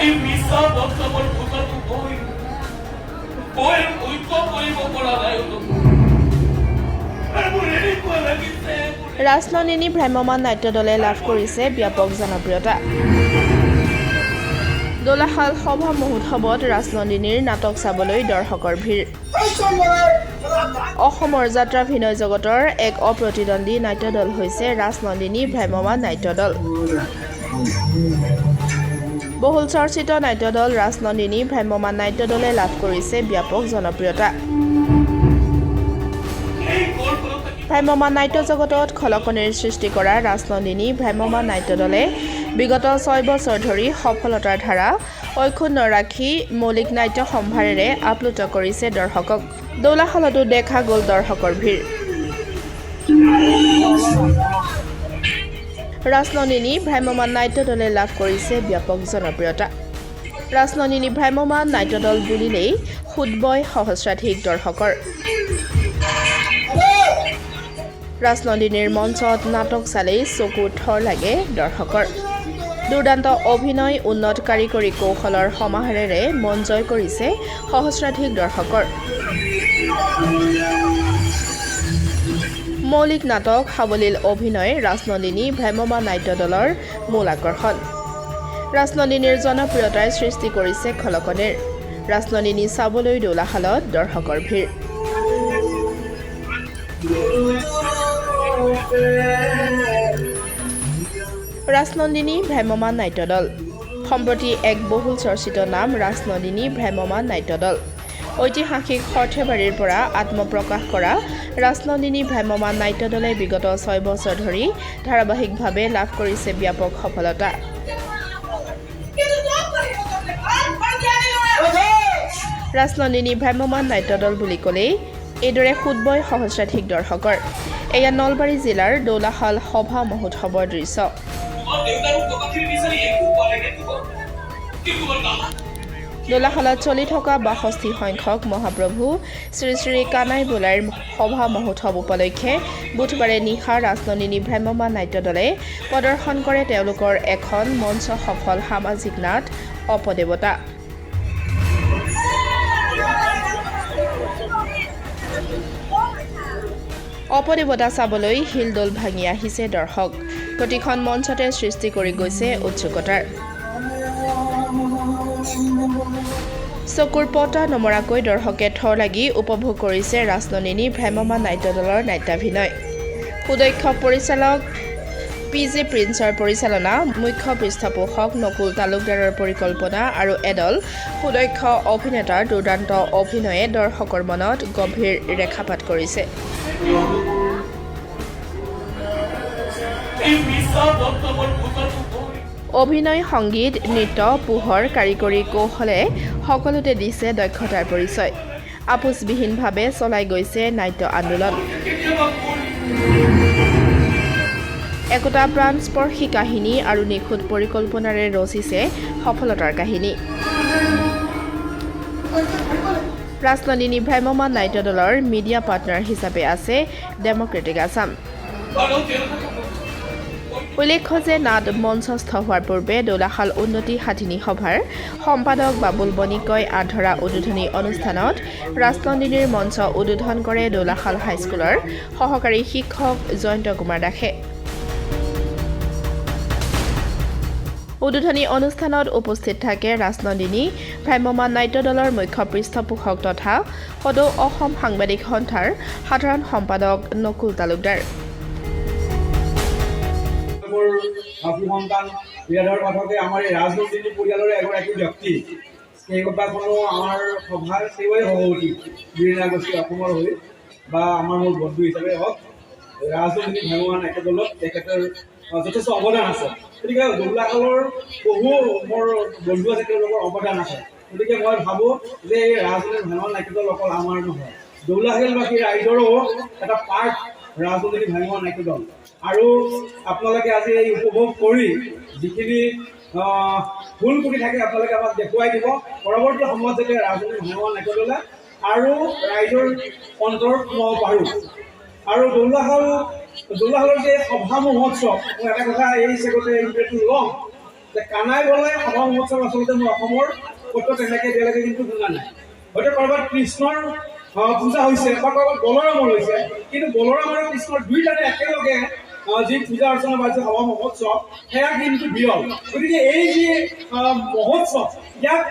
এই মিছা বক্তব্যৰ ভূতটো গৈ ঐক্য কৰিব পৰা নাই। ৰাজনন্দিনী ভ্ৰাম্যমাণ নাট্য দলে লাভ কৰিছে ব্যাপক জনপ্ৰিয়তা। দোলাশাল সভা মহোৎসৱত ৰাজনন্দিনীৰ নাটক চাবলৈ দৰ্শকৰ ভিৰ। অসমৰ যাত্ৰাভিনয় জগতৰ এক অপ্ৰতিদ্বন্দ্বী নাট্য দল হৈছে ৰাজনন্দিনী ভ্ৰাম্যমাণ নাট্য দল। বহুল চৰ্চিত নাট্য দল ৰাজনন্দিনী ভ্ৰাম্যমাণ নাট্য দলে লাভ কৰিছে ব্যাপক জনপ্ৰিয়তা। ভ্ৰাম্যমাণ নাট্য জগতত খলকনিৰ সৃষ্টি কৰা ৰাজনন্দিনী ভ্ৰাম্যমাণ নাট্য দলে বিগত 6 বছৰ ধৰি সফলতাৰ ধাৰা অক্ষুণ্ণ ৰাখি মৌলিক নাট্য সম্ভাৰেৰে আপ্লুত কৰিছে দৰ্শকক। দৌলাশালতো দেখা গ'ল দৰ্শকৰ ভিৰ। ৰাজনন্দিনী ভ্ৰাম্যমাণ নাট্য দলে লাভ কৰিছে ব্যাপক জনপ্ৰিয়তা। ৰাজনন্দিনী ভ্ৰাম্যমাণ নাট্য দল বুলিলেই সোঁত বয় সহস্ৰাধিক দৰ্শকৰ। ৰাজনন্দিনীৰ মঞ্চত নাটক চালেই চকু থৰ লাগে দৰ্শকৰ। দুৰ্দান্ত অভিনয়, উন্নত কাৰিকৰী কৌশলৰ সমাহাৰেৰে মন জয় কৰিছে সহস্ৰাধিক দৰ্শকৰ। মৌলিক নাটক, সাৱলীল অভিনয় ৰাজনন্দিনী ভ্ৰাম্যমাণ নাট্য দলৰ মূল আকৰ্ষণ। ৰাজনন্দিনীৰ জনপ্ৰিয়তাই সৃষ্টি কৰিছে খলকনিৰ। ৰাজনন্দিনী চাবলৈ দৌলাশালত দৰ্শকৰ ভিৰ। ৰাজনন্দিনী ভ্ৰাম্যমাণ নাট্য দল। সম্প্ৰতি এক বহুল চৰ্চিত নাম ৰাজনন্দিনী ভ্ৰাম্যমাণ নাট্য দল। ঐতিহাসিক সৰ্থেবাৰীৰ পৰা আত্মপ্ৰকাশ কৰা ৰাজনন্দিনী ভ্ৰাম্যমাণ নাট্য দলে বিগত 6 বছৰ ধৰি ধাৰাবাহিকভাৱে লাভ কৰিছে ব্যাপক সফলতা। ৰাজনন্দিনী ভ্ৰাম্যমাণ নাট্য দল বুলি ক'লেই এইদৰে সোঁত বয় সহস্ৰাধিক দৰ্শকৰ। এয়া নলবাৰী জিলাৰ দৌলাশাল সভা মহোৎসৱৰ দৃশ্য। দৌলাশালত চলি থকা 62 সংখ্যক মহাপ্ৰভু শ্ৰী শ্ৰী কানাই বোলাইৰ সভা মহোৎসৱ উপলক্ষে বুধবাৰে নিশা ৰাজনন্দিনী ভ্ৰাম্যমাণ নাট্য দলে প্ৰদৰ্শন কৰে তেওঁলোকৰ এখন মঞ্চ সফল সামাজিক নাট অপদেৱতা। অপদেৱতা চাবলৈ হিলদোল ভাঙি আহিছে দৰ্শক। প্ৰতিখন মঞ্চতে সৃষ্টি কৰি গৈছে উৎসুকতাৰ। চকুৰ পতা নমৰাকৈ দৰ্শকে থৰ লাগি উপভোগ কৰিছে ৰাজনন্দিনী ভ্ৰাম্যমাণ নাট্য দলৰ নাট্যাভিনয়। সুদক্ষ পৰিচালক PJ প্ৰিন্সৰ পৰিচালনা, মুখ্য পৃষ্ঠপোষক নকুল তালুকদাৰৰ পৰিকল্পনা আৰু এডল সুদক্ষ অভিনেতাৰ দুৰ্দান্ত অভিনয়ে দৰ্শকৰ মনত গভীৰ ৰেখাপাত কৰিছে। অভিনয়, সংগীত, নৃত্য, পোহৰ, কাৰিকৰী কৌশলে সকলোতে দিছে দক্ষতাৰ পৰিচয়। আপোচবিহীনভাৱে চলাই গৈছে নাট্য আন্দোলন। একোটা প্ৰাণস্পৰ্শী কাহিনী আৰু নিখুঁত পৰিকল্পনাৰে ৰচিছে সফলতাৰ কাহিনী। ৰাজনন্দিনী ভ্ৰাম্যমাণ নাট্য দলৰ মিডিয়া পাৰ্টনাৰ হিচাপে আছে ডেমক্ৰেটিক আছাম। উল্লেখ্য যে নাট মঞ্চস্থ হোৱাৰ পূৰ্বে দৌলাশাল উন্নতি সাধিনী সভাৰ সম্পাদক বাবুল বণিকই আধৰা উদ্বোধনী অনুষ্ঠানত ৰাজনন্দিনীৰ মঞ্চ উদ্বোধন কৰে দৌলাশাল হাইস্কুলৰ সহকাৰী শিক্ষক জয়ন্ত কুমাৰ দাসে। উদ্বোধনী অনুষ্ঠানত উপস্থিত থাকে ৰাজনন্দিনী ভ্ৰাম্যমাণ নাট্য দলৰ মুখ্য পৃষ্ঠপোষক তথা সদৌ অসম সাংবাদিক সন্থাৰ সাধাৰণ সম্পাদক নকুল তালুকদাৰ। আমাৰ ৰাজনন্দিনী পৰিয়ালৰ এগৰাকী ব্যক্তি সেই কথাখনো আমাৰ সভাৰ সেৱাই সভাপতি বীৰেণ আগষ্টী অসমৰ হৈ বা আমাৰ মোৰ বন্ধু হিচাপে হওক ৰাজনন্দিনী ভ্ৰাম্যমাণ নাট্য দলত তেখেতৰ যথেষ্ট অৱদান আছে। গতিকে দৌলাশালৰ বহু মোৰ বন্ধু আছে, তেওঁলোকৰ অৱদান আছে। গতিকে মই ভাবোঁ যে এই ৰাজনন্দিনী ভ্ৰাম্যমাণ নাট্য দল অকল আমাৰ নহয়, দৌলাশালবাসী ৰাইজৰো এটা পাৰ্ট ৰাজনন্দিনী ভ্ৰাম্যমাণ নাট্য দল। আৰু আপোনালোকে আজি এই উপভোগ কৰি যিখিনি ভুল কৰি থাকে আপোনালোকে আমাক দেখুৱাই দিব। পৰৱৰ্তী সময়ত যাতে ৰাজনন্দিনী ভ্ৰাম্যমাণ নাট্য দলে আৰু ৰাইজৰ অন্তৰত সোমাব পাৰোঁ। আৰু দৌলাশাল জোলাহালৰ যে সভা মহোৎসৱ, মই এটা কথা এই চেগতে এইটো ল'ম যে কানাই বলাই সভা মহোৎসৱ আচলতে মই অসমৰ ক'তো তেনেকৈ এতিয়ালৈকে কিন্তু শুনা নাই। হয়তো ক'ৰবাত কৃষ্ণৰ পূজা হৈছে বা ক'ৰবাত বলৰামৰ হৈছে, কিন্তু বলৰাম আৰু কৃষ্ণৰ দুইটাতে একেলগে যি পূজা অৰ্চনা বা যি সভা মহোৎসৱ সেয়া কিন্তু বিৰল। গতিকে এই যি মহোৎসৱ ইয়াক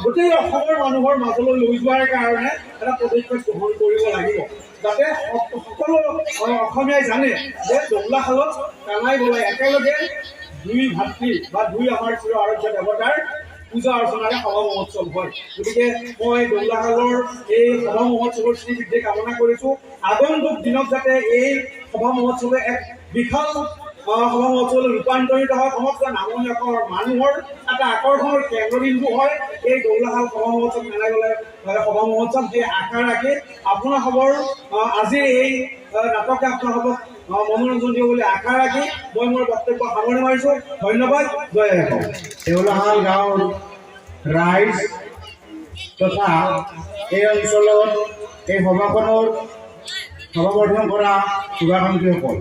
গোটেই অসমৰ মানুহৰ মাজলৈ লৈ যোৱাৰ কাৰণে এটা পদক্ষেপ গ্ৰহণ কৰিব লাগিব, যাতে সকলো অসমীয়াই জানে যে জংলাশালত কানাই বলাই একেলগে দুই ভাতৃ বা দুই আমাৰ চিৰ আৰাধ্য দেৱতাৰ পূজা অৰ্চনাৰে সভা মহোৎসৱ হয়। গতিকে মই জংলাশালৰ এই সভা মহোৎসৱৰ শ্ৰীবৃদ্ধি কামনা কৰিছোঁ। আগন্তুক দিনত যাতে এই সভা মহোৎসৱে এক বিশাল সভা মহোৎসৱলৈ ৰূপান্তৰিত হয়, সমগ্ৰ নামনি অসমৰ মানুহৰ এটা আকৰ্ষণৰ কেন্দ্ৰবিন্দু হয় এই জংলাশাল সভা মহোৎসৱ, কানাই বলাই সভা মহোৎসৱ। সেই আশা ৰাখি আপোনাসৱৰ আজিৰ এই নাটকে আপোনাসৱক মনোৰঞ্জন দিব বুলি আশা ৰাখি মই মোৰ বক্তব্য সামৰণি মাৰিছোঁ। ধন্যবাদ। জয় অসম। দেউলাশাল গাঁৱৰ ৰাইজ তথা এই অঞ্চলত এই সভাখনৰ সভাবৰ্ধন কৰা শুভাকাংক্ষীসকল,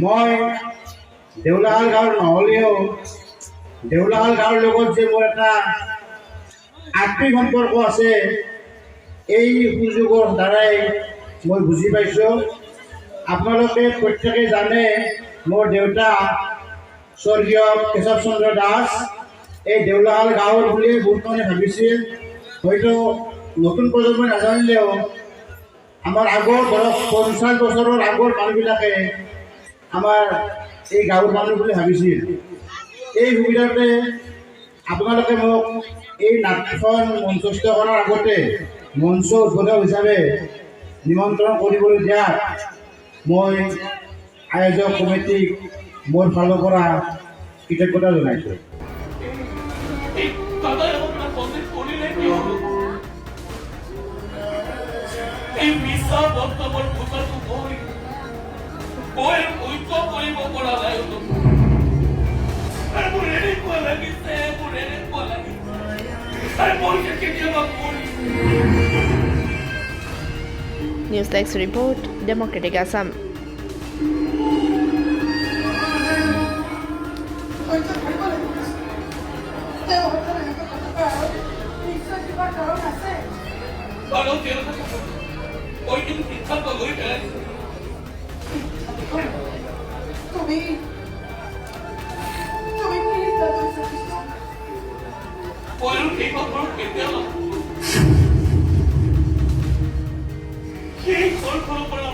মই দেউলাশাল গাঁৱৰ নহ'লেও দেউলাশাল গাঁৱৰ লগত যে মোৰ এটা আত্মিক সম্পৰ্ক আছে এই সুযোগৰ দ্বাৰাই মই বুজি পাইছোঁ। আপোনালোকে প্ৰত্যেকে জানে মোৰ দেউতা স্বৰ্গীয় কেশৱ চন্দ্ৰ দাস এই দেউলাশাল গাঁৱৰ বুলিয়ে বহুতজনে ভাবিছিল। হয়তো নতুন প্ৰজন্মই নাজানিলেও আমাৰ আগৰ 50 বছৰৰ আগৰ মানুহবিলাকে আমাৰ এই গাঁৱৰ মানুহ বুলি ভাবিছিল। এই সুবিধাতে আপোনালোকে মোক এই নাটখন মঞ্চস্থ কৰাৰ আগতে মঞ্চ উদ্বোধক হিচাপে নিমন্ত্ৰণ কৰিবলৈ দিয়াত মই আয়োজক কমিটিক মোৰ ফালৰ পৰা কৃতজ্ঞতা জনাইছোঁ। এই কানাই আপোনাৰ সন্দেহ কৰিলে কিয়? এই মিছা বদনামৰ পূজাটো মই সহ্য কৰিব পৰা নাই। মোৰ এনেকুৱা লাগিছে, মোৰ এনেকুৱা লাগিছে মই যে কেতিয়াবা কৰিম। News desk report, democratic Assam. আৰু তেওঁলোকে মই কিন্তু সিদ্ধান্ত লৈ পেলাইছোঁ। মই আৰু সেই ঘৰখনত কেতিয়াবা সেই ঘৰখনৰ পৰা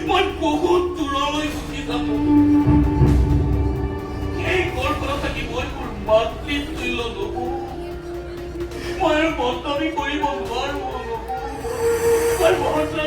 মই বহুত দূৰলৈ গুচি যাব। সেই ঘৰখনত থাকি মই মোৰ মাতৃতুল্য নহ'ব, মই আৰু বদনামী কৰিব নোৱাৰোঁ। মই মহাত্মা